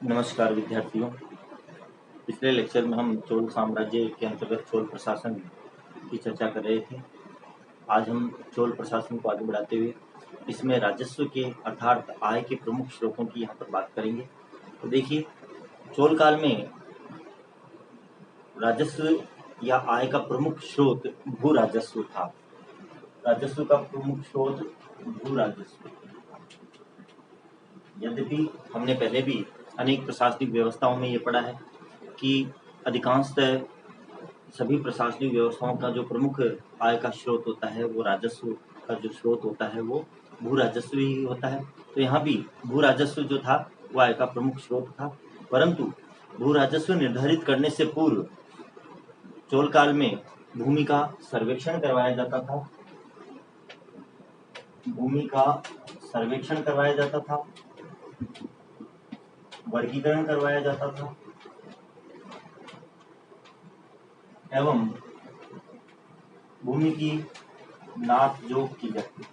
नमस्कार विद्यार्थियों। पिछले लेक्चर में हम चोल साम्राज्य के अंतर्गत चोल प्रशासन की चर्चा कर रहे थे। आज हम चोल प्रशासन को आगे बढ़ाते हुए इसमें राजस्व के अर्थात आय के प्रमुख स्रोतों की यहाँ पर बात करेंगे। तो देखिए, चोल काल में राजस्व या आय का प्रमुख स्रोत भू राजस्व था। राजस्व का प्रमुख स्रोत भू राजस्व। यद्यपि हमने पहले भी अनेक प्रशासनिक व्यवस्थाओं में ये पढ़ा है कि अधिकांशतः सभी प्रशासनिक व्यवस्थाओं का जो प्रमुख आय का स्रोत होता है वो राजस्व का जो स्रोत होता है वो भू राजस्व ही होता है। तो यहाँ भी भू राजस्व जो था वो आय का प्रमुख स्रोत था, परंतु भू राजस्व निर्धारित करने से पूर्व चोल काल में भूमि का सर्वेक्षण करवाया जाता था। भूमि का सर्वेक्षण करवाया जाता था, वर्गीकरण करवाया जाता था एवं भूमि की नाप जोख की जाती है।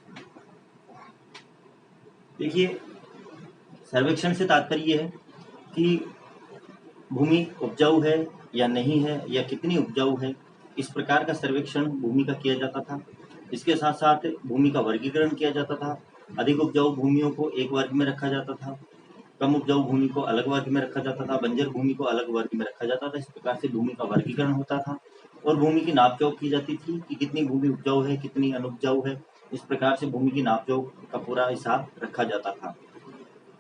देखिए, सर्वेक्षण से तात्पर्य है कि भूमि उपजाऊ है या नहीं है या कितनी उपजाऊ है, इस प्रकार का सर्वेक्षण भूमि का किया जाता था। इसके साथ साथ भूमि का वर्गीकरण किया जाता था। अधिक उपजाऊ भूमियों को एक वर्ग में रखा जाता था, कम उपजाऊ भूमि को अलग वर्ग में रखा जाता था, बंजर भूमि को अलग वर्ग में रखा जाता था। इस प्रकार से भूमि का वर्गीकरण होता था और भूमि की नाप जोख की जाती थी कि कितनी भूमि उपजाऊ है, कितनी अनुपजाऊ है। इस प्रकार से भूमि की नाप जोख का पूरा हिसाब रखा जाता था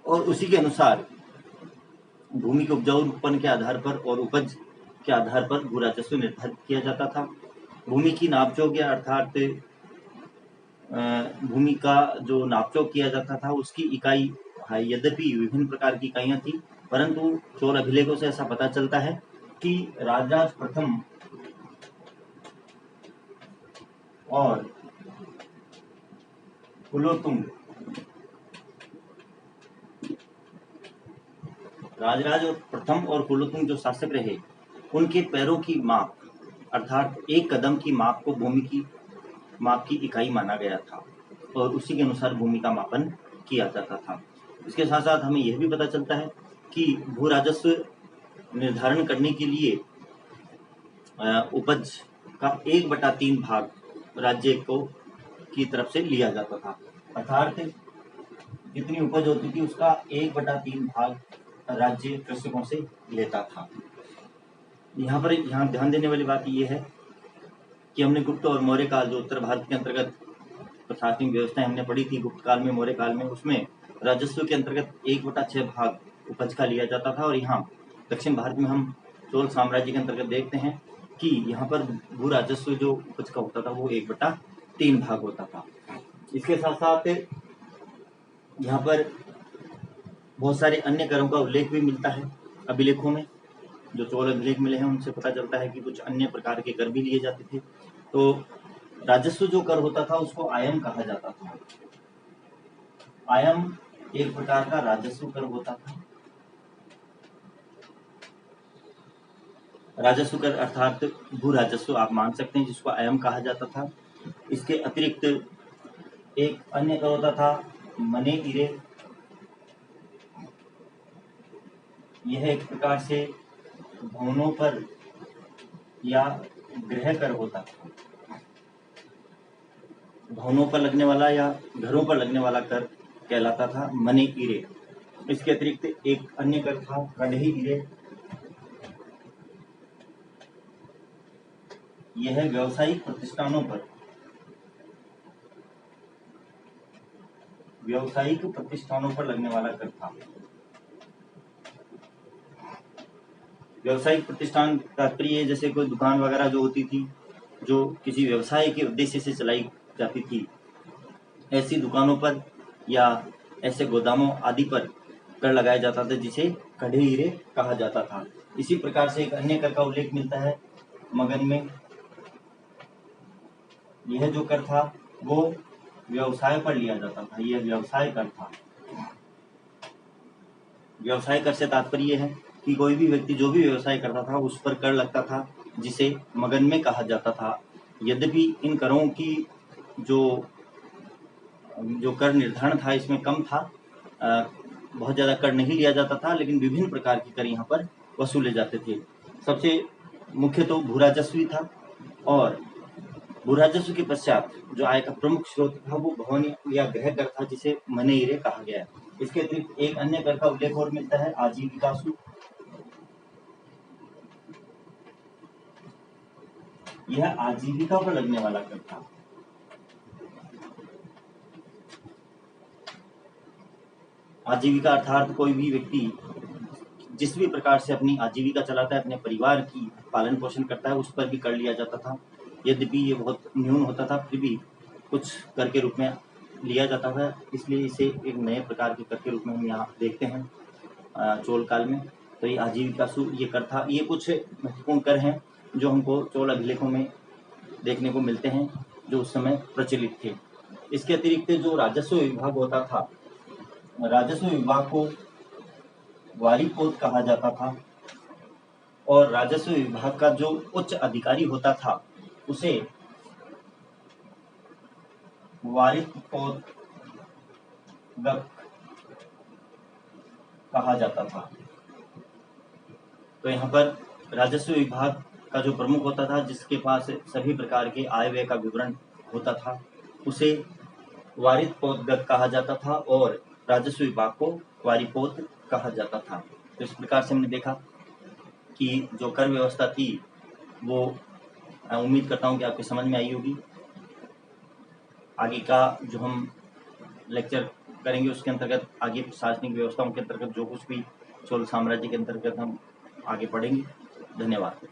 और उसी के अनुसार भूमि के उपजाऊपन के आधार पर और उपज के आधार पर भू राजस्व निर्धारित किया जाता था। भूमि की नापजोख या अर्थात भूमि का जो नापजोख किया जाता था उसकी इकाई यद्यपि विभिन्न प्रकार की इकाइयां थी, परंतु चोल अभिलेखों से ऐसा पता चलता है कि राजराज प्रथम और कुलोत्तुंग, राजराज और प्रथम और कुलोत्तुंग जो शासक रहे, उनके पैरों की माप अर्थात एक कदम की माप को भूमि की माप की इकाई माना गया था और उसी के अनुसार भूमि का मापन किया जाता था। इसके साथ साथ हमें यह भी पता चलता है कि भू राजस्व निर्धारण करने के लिए उपज का 1/3 भाग राज्य को की तरफ से लिया जाता था, अर्थात जितनी उपज होती थी उसका 1/3 भाग राज्य कृषकों से लेता था। यहाँ ध्यान देने वाली बात यह है कि हमने गुप्त और मौर्य काल जो उत्तर भारत के अंतर्गत प्रशासनिक व्यवस्थाएं हमने पढ़ी थी गुप्त काल में, मौर्य काल में, उसमें राजस्व के अंतर्गत 1/6 भाग उपज का लिया जाता था और यहाँ दक्षिण भारत में हम चोल साम्राज्य के अंतर्गत देखते हैं कि यहाँ पर भू राजस्व जो उपज का होता था वो 1/3 भाग होता था। इसके साथ साथ यहाँ पर बहुत सारे अन्य करों का उल्लेख भी मिलता है अभिलेखों में। जो चोल अभिलेख मिले हैं उनसे पता चलता है कि कुछ अन्य प्रकार के कर भी लिए जाते थे। तो राजस्व जो कर होता था उसको आयम कहा जाता था। आयम एक प्रकार का राजस्व कर होता था। राजस्व कर अर्थात भू राजस्व आप मान सकते हैं, जिसको आयम कहा जाता था। इसके अतिरिक्त एक अन्य कर होता था मने इरे। यह एक प्रकार से भवनों पर या गृह कर होता था। भवनों पर लगने वाला या घरों पर लगने वाला कर कहलाता था मने इरे। इसके अतिरिक्त एक अन्य कर था कढ़ी इरे। यह व्यावसायिक प्रतिष्ठानों पर लगने वाला कर था। व्यावसायिक प्रतिष्ठान तात्पर्य जैसे कोई दुकान वगैरह जो होती थी, जो किसी व्यवसाय के उद्देश्य से चलाई जाती थी, ऐसी दुकानों पर या ऐसे गोदामों आदि पर कर लगाया जाता था, जिसे कढ़े हीरे कहा जाता था। इसी प्रकार से एक अन्य कर का उल्लेख मिलता है मगध में। यह जो कर था वो व्यवसाय पर लिया जाता था। यह व्यवसाय कर था। व्यवसाय कर से तात्पर्य है कि कोई भी व्यक्ति जो भी व्यवसाय करता था उस पर कर लगता था, जिसे मगध में कहा जाता था। यद्यपि इन करों की जो कर निर्धारण था इसमें कम था, बहुत ज़्यादा कर नहीं लिया जाता था, लेकिन विभिन्न प्रकार के कर यहाँ पर वसूले जाते थे। सबसे मुख्य तो भू राजस्व था, और भू राजस्व के पश्चात जो आय का प्रमुख स्रोत था वो भवन या गृह कर था, जिसे मनेइरे कहा गया है। इसके अतिरिक्त एक अन्य कर का उल्लेख और मिलता है, आजीविका शुल्क। यह आजीविका पर लगने वाला कर था। आजीविका अर्थात कोई भी व्यक्ति जिस भी प्रकार से अपनी आजीविका चलाता है, अपने परिवार की पालन पोषण करता है, उस पर भी कर लिया जाता था। यद्यपि ये बहुत न्यून होता था, फिर भी कुछ कर के रूप में लिया जाता था, इसलिए इसे एक नए प्रकार के कर के रूप में हम यहाँ देखते हैं चोल काल में। तो ये आजीविका शुल्क ये कर था। ये कुछ महत्वपूर्ण कर हैं जो हमको चोल अभिलेखों में देखने को मिलते हैं, जो उस समय प्रचलित थे। इसके अतिरिक्त जो राजस्व विभाग होता था, राजस्व विभाग को वारिपोत कहा जाता था, और राजस्व विभाग का जो उच्च अधिकारी होता था उसे वारिपोत कहा जाता था। तो यहाँ पर राजस्व विभाग का जो प्रमुख होता था, जिसके पास सभी प्रकार के आय व्यय का विवरण होता था, उसे वारिपोत कहा जाता था, और राजस्व विभाग को वारिपोत कहा जाता था। तो इस प्रकार से हमने देखा कि जो कर व्यवस्था थी वो उम्मीद करता हूँ कि आपकी समझ में आई होगी। आगे का जो हम लेक्चर करेंगे उसके अंतर्गत आगे प्रशासनिक व्यवस्थाओं के अंतर्गत जो कुछ भी चोल साम्राज्य के अंतर्गत हम आगे पढ़ेंगे। धन्यवाद।